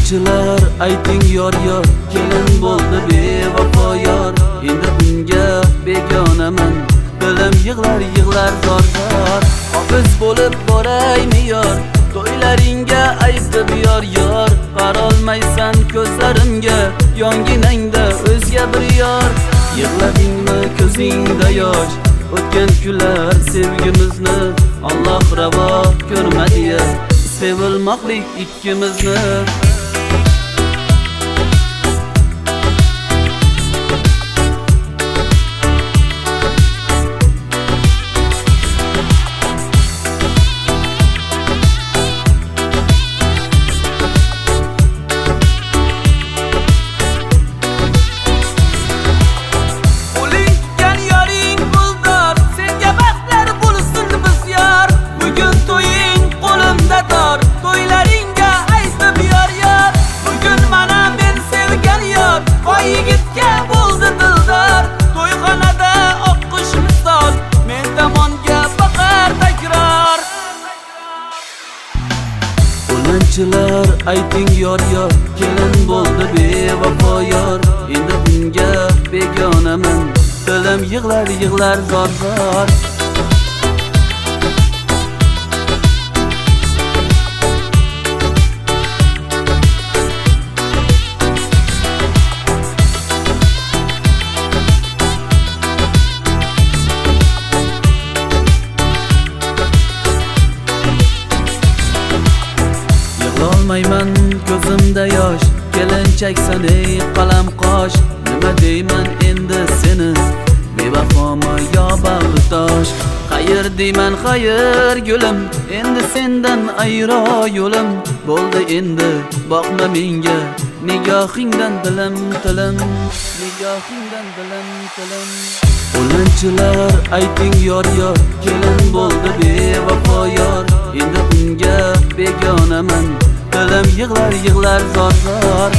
O'lanchilar ayting yor yor, kelin bo'ldi bevafo yor. Endi unga begonaman, dilim yig'lar yig'lar zor zor. Hofiz bo'lib boraymi yor, to'ylaringga aytib yor yor. Qarolmaysan ko'zlarimga, yonginangda o'zga bir yor. Yig'ladingmi ko'zingda yosh, o'tgan kunlar sevgimizni Alloh ravo ko'rmadi-ya, sevilmoqlik ikkimizni. O'lanchilar ayting yor yor, kelin bo'ldi bevafo yor. Endi unga begonaman, dilim yig'lar yig'lar zor zor. Olmayman ko'zimda yosh, kelinchaksan ey qalam qosh. Nima deyman endi seni, bevafomi yo bag'ri tosh? Xayr deyman xayr gulim, endi sendan ayro yo'lim. Bo'ldi endi boqma menga, nigohingdan dilim tilim, nigohingdan dilim tilim. O'lanchilar ayting yor yor, kelin bo'ldi bevafo yor. Endi unga begonaman, dilim yig'lar yig'lar zor zor.